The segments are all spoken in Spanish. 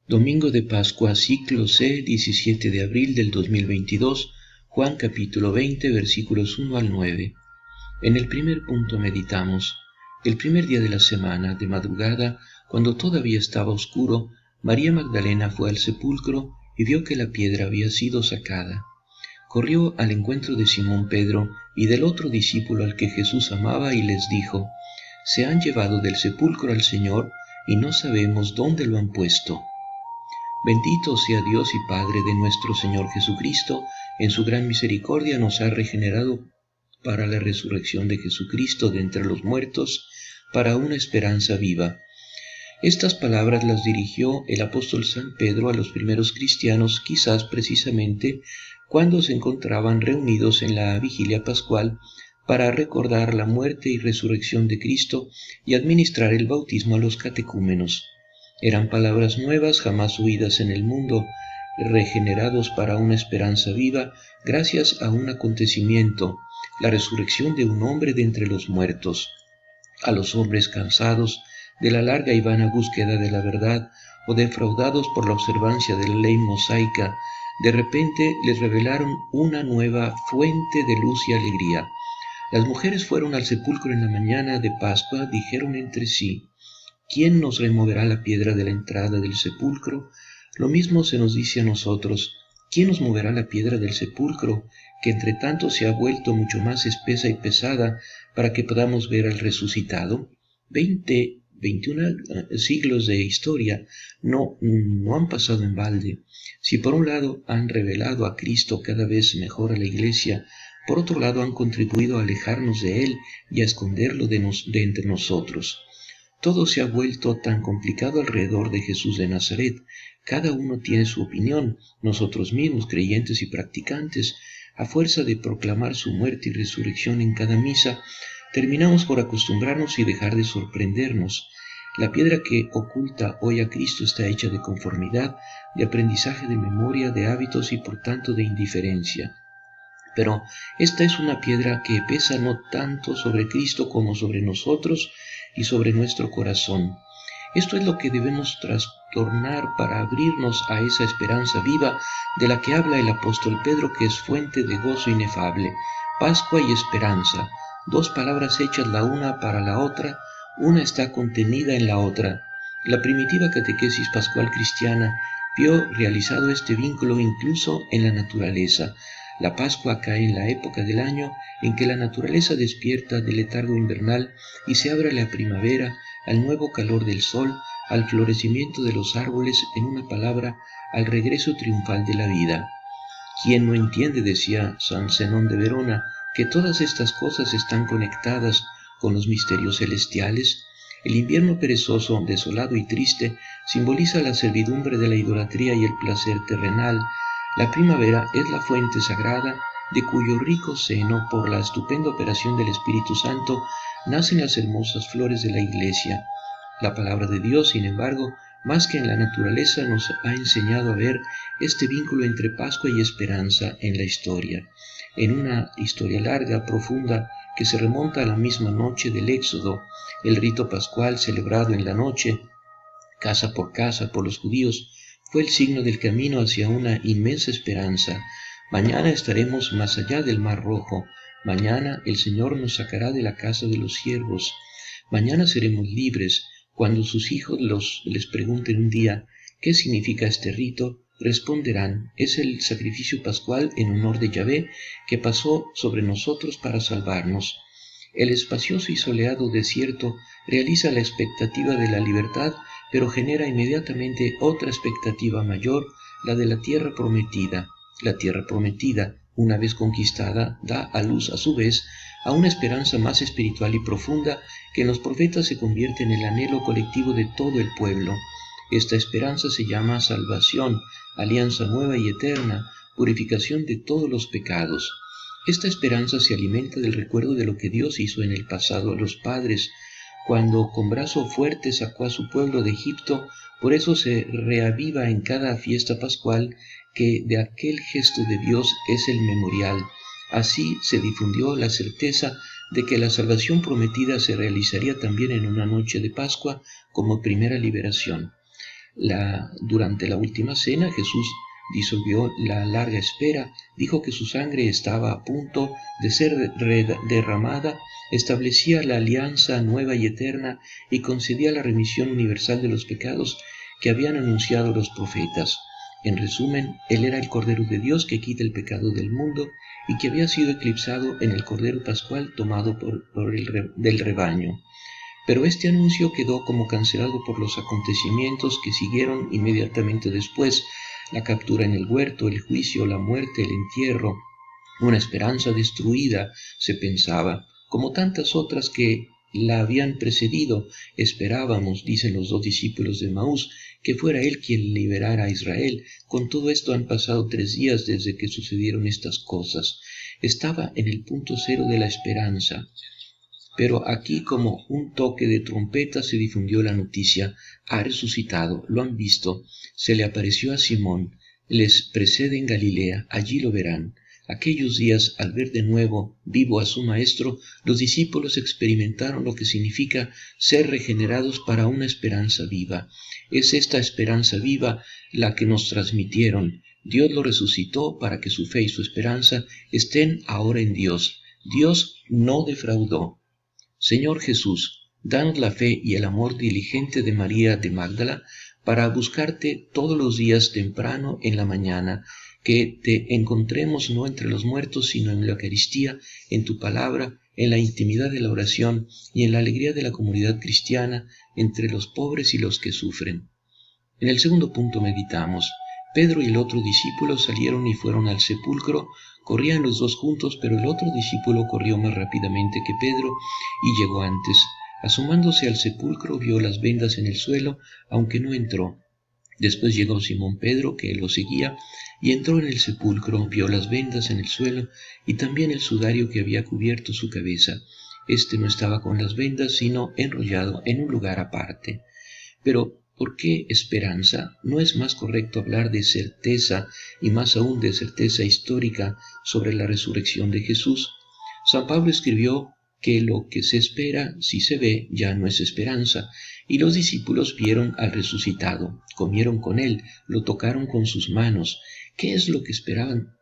Domingo de Pascua, ciclo C, 17 de abril del 2022, Juan capítulo 20, versículos 1 al 9. En el primer punto meditamos: el primer día de la semana, de madrugada, cuando todavía estaba oscuro, María Magdalena fue al sepulcro y vio que la piedra había sido sacada. Corrió al encuentro de Simón Pedro y del otro discípulo al que Jesús amaba y les dijo: Se han llevado del sepulcro al Señor y no sabemos dónde lo han puesto. Bendito sea Dios y Padre de nuestro Señor Jesucristo, en su gran misericordia nos ha regenerado para la resurrección de Jesucristo de entre los muertos, para una esperanza viva. Estas palabras las dirigió el apóstol San Pedro a los primeros cristianos, quizás precisamente cuando se encontraban reunidos en la vigilia pascual para recordar la muerte y resurrección de Cristo y administrar el bautismo a los catecúmenos. Eran palabras nuevas, jamás oídas en el mundo, regenerados para una esperanza viva, gracias a un acontecimiento, la resurrección de un hombre de entre los muertos. A los hombres cansados de la larga y vana búsqueda de la verdad o defraudados por la observancia de la ley mosaica, de repente les revelaron una nueva fuente de luz y alegría. Las mujeres fueron al sepulcro en la mañana de Pascua, dijeron entre sí: ¿Quién nos removerá la piedra de la entrada del sepulcro? Lo mismo se nos dice a nosotros: ¿quién nos moverá la piedra del sepulcro, que entre tanto se ha vuelto mucho más espesa y pesada, para que podamos ver al resucitado? 21 siglos de historia no han pasado en balde. Si por un lado han revelado a Cristo cada vez mejor a la Iglesia, por otro lado han contribuido a alejarnos de Él y a esconderlo de entre nosotros. Todo se ha vuelto tan complicado alrededor de Jesús de Nazaret. Cada uno tiene su opinión. Nosotros mismos, creyentes y practicantes, a fuerza de proclamar su muerte y resurrección en cada misa, terminamos por acostumbrarnos y dejar de sorprendernos. La piedra que oculta hoy a Cristo está hecha de conformidad, de aprendizaje de memoria, de hábitos y por tanto de indiferencia. Pero esta es una piedra que pesa no tanto sobre Cristo como sobre nosotros y sobre nuestro corazón. Esto es lo que debemos trastornar para abrirnos a esa esperanza viva de la que habla el apóstol Pedro, que es fuente de gozo inefable. Pascua y esperanza, dos palabras hechas la una para la otra, una está contenida en la otra. La primitiva catequesis pascual cristiana vio realizado este vínculo incluso en la naturaleza. La Pascua cae en la época del año en que la naturaleza despierta del letargo invernal y se abre a la primavera, al nuevo calor del sol, al florecimiento de los árboles, en una palabra, al regreso triunfal de la vida. ¿Quién no entiende, decía San Zenón de Verona, que todas estas cosas están conectadas con los misterios celestiales? El invierno perezoso, desolado y triste simboliza la servidumbre de la idolatría y el placer terrenal. La primavera es la fuente sagrada de cuyo rico seno, por la estupenda operación del Espíritu Santo, nacen las hermosas flores de la Iglesia. La palabra de Dios, sin embargo, más que en la naturaleza, nos ha enseñado a ver este vínculo entre Pascua y esperanza en la historia. En una historia larga, profunda, que se remonta a la misma noche del Éxodo, el rito pascual celebrado en la noche, casa por casa, por los judíos, fue el signo del camino hacia una inmensa esperanza. Mañana estaremos más allá del Mar Rojo. Mañana el Señor nos sacará de la casa de los siervos. Mañana seremos libres. Cuando sus hijos les pregunten un día ¿qué significa este rito?, responderán: es el sacrificio pascual en honor de Yahvé que pasó sobre nosotros para salvarnos. El espacioso y soleado desierto realiza la expectativa de la libertad, pero genera inmediatamente otra expectativa mayor, la de la tierra prometida. La tierra prometida, una vez conquistada, da a luz a su vez a una esperanza más espiritual y profunda que en los profetas se convierte en el anhelo colectivo de todo el pueblo. Esta esperanza se llama salvación, alianza nueva y eterna, purificación de todos los pecados. Esta esperanza se alimenta del recuerdo de lo que Dios hizo en el pasado a los padres, cuando con brazo fuerte sacó a su pueblo de Egipto. Por eso se reaviva en cada fiesta pascual que de aquel gesto de Dios es el memorial. Así se difundió la certeza de que la salvación prometida se realizaría también en una noche de Pascua como primera liberación. Durante la última cena, Jesús disolvió la larga espera, dijo que su sangre estaba a punto de ser derramada, establecía la alianza nueva y eterna y concedía la remisión universal de los pecados que habían anunciado los profetas. En resumen, Él era el Cordero de Dios que quita el pecado del mundo y que había sido eclipsado en el Cordero Pascual tomado del rebaño. Pero este anuncio quedó como cancelado por los acontecimientos que siguieron inmediatamente después: la captura en el huerto, el juicio, la muerte, el entierro, una esperanza destruida, se pensaba, como tantas otras que la habían precedido. Esperábamos, dicen los 2 discípulos de Emaús, que fuera Él quien liberara a Israel. Con todo esto han pasado 3 días desde que sucedieron estas cosas. Estaba en el punto cero de la esperanza. Pero aquí, como un toque de trompeta, se difundió la noticia: ha resucitado, lo han visto, se le apareció a Simón, les precede en Galilea, allí lo verán. Aquellos días, al ver de nuevo vivo a su Maestro, los discípulos experimentaron lo que significa ser regenerados para una esperanza viva. Es esta esperanza viva la que nos transmitieron. Dios lo resucitó para que su fe y su esperanza estén ahora en Dios. Dios no defraudó. Señor Jesús, danos la fe y el amor diligente de María de Magdala para buscarte todos los días temprano en la mañana, que te encontremos no entre los muertos, sino en la Eucaristía, en tu palabra, en la intimidad de la oración y en la alegría de la comunidad cristiana, entre los pobres y los que sufren. En el segundo punto meditamos: Pedro y el otro discípulo salieron y fueron al sepulcro. Corrían los 2 juntos, pero el otro discípulo corrió más rápidamente que Pedro y llegó antes. Asomándose al sepulcro, vio las vendas en el suelo, aunque no entró. Después llegó Simón Pedro, que lo seguía, y entró en el sepulcro, vio las vendas en el suelo y también el sudario que había cubierto su cabeza. Este no estaba con las vendas, sino enrollado en un lugar aparte. Pero ¿por qué esperanza? ¿No es más correcto hablar de certeza, y más aún de certeza histórica, sobre la resurrección de Jesús? San Pablo escribió que lo que se espera, si se ve, ya no es esperanza, y los discípulos vieron al resucitado, comieron con él, lo tocaron con sus manos. ¿Qué es lo que esperaban?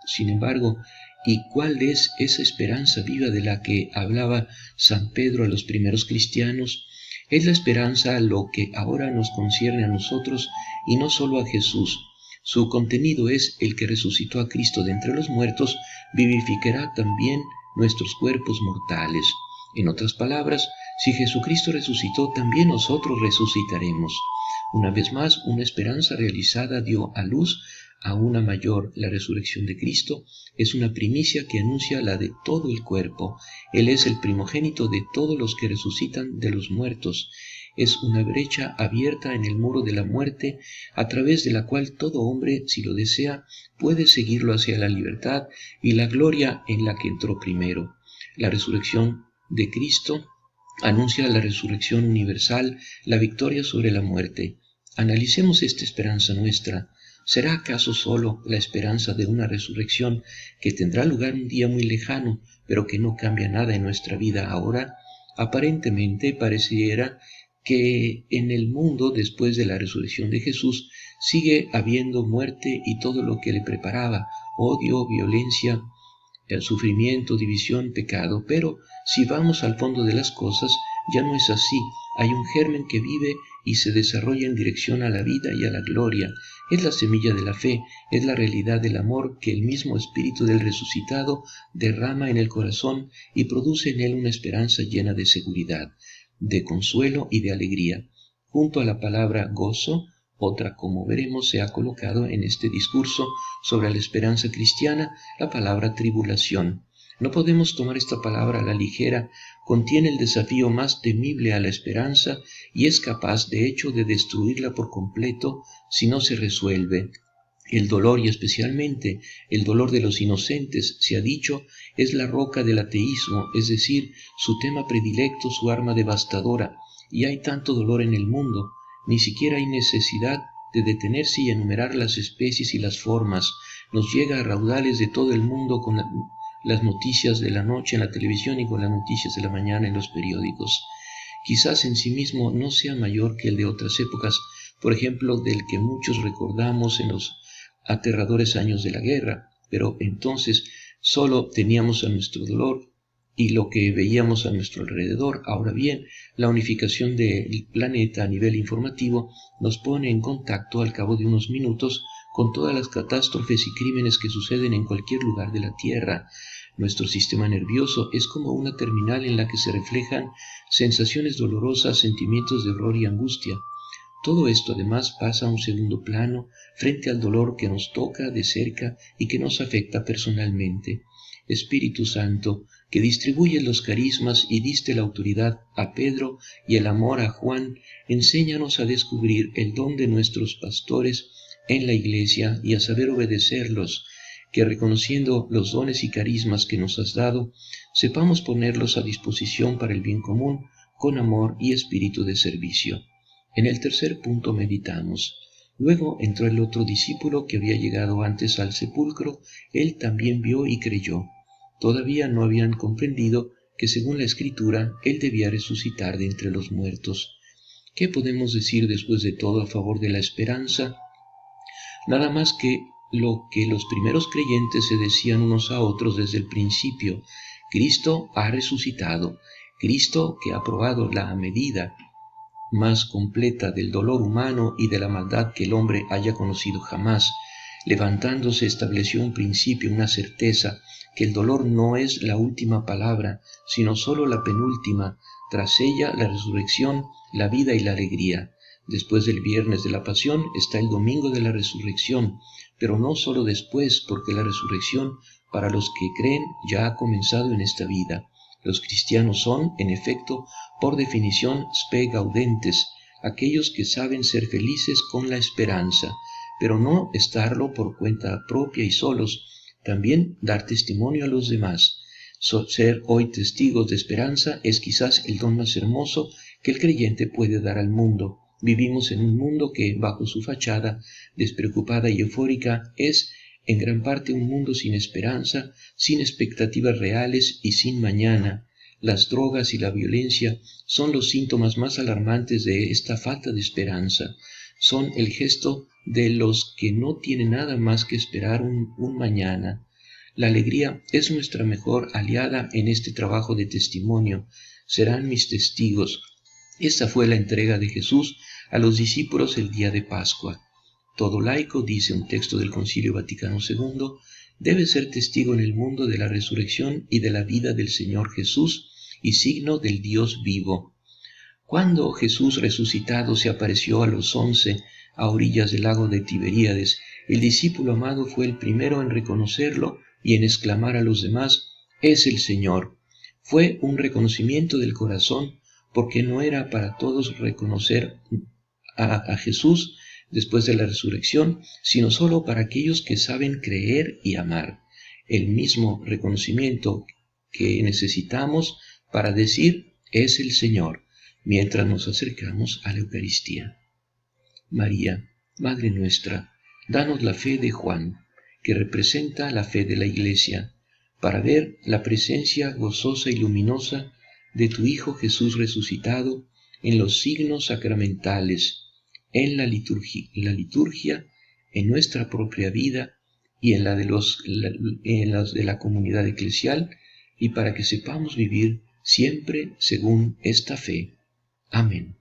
Sin embargo, ¿y cuál es esa esperanza viva de la que hablaba San Pedro a los primeros cristianos? Es la esperanza a lo que ahora nos concierne a nosotros y no solo a Jesús. Su contenido es: el que resucitó a Cristo de entre los muertos vivificará también nuestros cuerpos mortales. En otras palabras, si Jesucristo resucitó, también nosotros resucitaremos. Una vez más, una esperanza realizada dio a luz a una mayor. La resurrección de Cristo es una primicia que anuncia la de todo el cuerpo. Él es el primogénito de todos los que resucitan de los muertos. Es una brecha abierta en el muro de la muerte, a través de la cual todo hombre, si lo desea, puede seguirlo hacia la libertad y la gloria en la que entró primero. La resurrección de Cristo anuncia la resurrección universal, la victoria sobre la muerte. Analicemos esta esperanza nuestra. ¿Será acaso solo la esperanza de una resurrección que tendrá lugar un día muy lejano, pero que no cambia nada en nuestra vida ahora? Aparentemente pareciera que en el mundo, después de la resurrección de Jesús, sigue habiendo muerte y todo lo que le preparaba: odio, violencia, sufrimiento, división, pecado. Pero si vamos al fondo de las cosas, ya no es así. Hay un germen que vive y se desarrolla en dirección a la vida y a la gloria. Es la semilla de la fe, es la realidad del amor que el mismo Espíritu del resucitado derrama en el corazón y produce en él una esperanza llena de seguridad, de consuelo y de alegría. Junto a la palabra gozo, otra, como veremos, se ha colocado en este discurso sobre la esperanza cristiana, la palabra tribulación. No podemos tomar esta palabra a la ligera. Contiene el desafío más temible a la esperanza y es capaz, de hecho, de destruirla por completo si no se resuelve. El dolor, y especialmente el dolor de los inocentes, se ha dicho, es la roca del ateísmo, es decir, su tema predilecto, su arma devastadora. Y hay tanto dolor en el mundo, ni siquiera hay necesidad de detenerse y enumerar las especies y las formas. Nos llega a raudales de todo el mundo con las noticias de la noche en la televisión y con las noticias de la mañana en los periódicos. Quizás en sí mismo no sea mayor que el de otras épocas, por ejemplo, del que muchos recordamos en los aterradores años de la guerra, pero entonces solo teníamos a nuestro dolor y lo que veíamos a nuestro alrededor. Ahora bien, la unificación del planeta a nivel informativo nos pone en contacto al cabo de unos minutos con todas las catástrofes y crímenes que suceden en cualquier lugar de la Tierra. Nuestro sistema nervioso es como una terminal en la que se reflejan sensaciones dolorosas, sentimientos de horror y angustia. Todo esto además pasa a un segundo plano frente al dolor que nos toca de cerca y que nos afecta personalmente. Espíritu Santo, que distribuyes los carismas y diste la autoridad a Pedro y el amor a Juan, enséñanos a descubrir el don de nuestros pastores en la Iglesia y a saber obedecerlos, que reconociendo los dones y carismas que nos has dado, sepamos ponerlos a disposición para el bien común, con amor y espíritu de servicio. En el tercer punto meditamos. Luego entró el otro discípulo que había llegado antes al sepulcro. Él también vio y creyó. Todavía no habían comprendido que según la Escritura, él debía resucitar de entre los muertos. ¿Qué podemos decir después de todo a favor de la esperanza? Nada más que lo que los primeros creyentes se decían unos a otros desde el principio. Cristo ha resucitado. Cristo, que ha probado la medida más completa del dolor humano y de la maldad que el hombre haya conocido jamás, levantándose estableció un principio, una certeza, que el dolor no es la última palabra, sino solo la penúltima, tras ella la resurrección, la vida y la alegría. Después del viernes de la pasión está el domingo de la resurrección, pero no solo después, porque la resurrección para los que creen ya ha comenzado en esta vida. Los cristianos son, en efecto, por definición, spe gaudentes, aquellos que saben ser felices con la esperanza, pero no estarlo por cuenta propia y solos, también dar testimonio a los demás. Ser hoy testigos de esperanza es quizás el don más hermoso que el creyente puede dar al mundo. Vivimos en un mundo que, bajo su fachada despreocupada y eufórica, es en gran parte un mundo sin esperanza, sin expectativas reales y sin mañana. Las drogas y la violencia son los síntomas más alarmantes de esta falta de esperanza. Son el gesto de los que no tienen nada más que esperar un mañana. La alegría es nuestra mejor aliada en este trabajo de testimonio. Serán mis testigos. Esta fue la entrega de Jesús a los discípulos el día de Pascua. Todo laico, dice un texto del Concilio Vaticano II, debe ser testigo en el mundo de la resurrección y de la vida del Señor Jesús y signo del Dios vivo. Cuando Jesús resucitado se apareció a los 11 a orillas del lago de Tiberíades, el discípulo amado fue el primero en reconocerlo y en exclamar a los demás, «Es el Señor». Fue un reconocimiento del corazón, porque no era para todos reconocer a Jesús después de la resurrección, sino solo para aquellos que saben creer y amar. El mismo reconocimiento que necesitamos para decir es el Señor, mientras nos acercamos a la Eucaristía. María, Madre nuestra, danos la fe de Juan, que representa la fe de la Iglesia, para ver la presencia gozosa y luminosa de tu Hijo Jesús resucitado en los signos sacramentales, en la liturgia, en nuestra propia vida y en las de la comunidad eclesial, y para que sepamos vivir siempre según esta fe. Amén.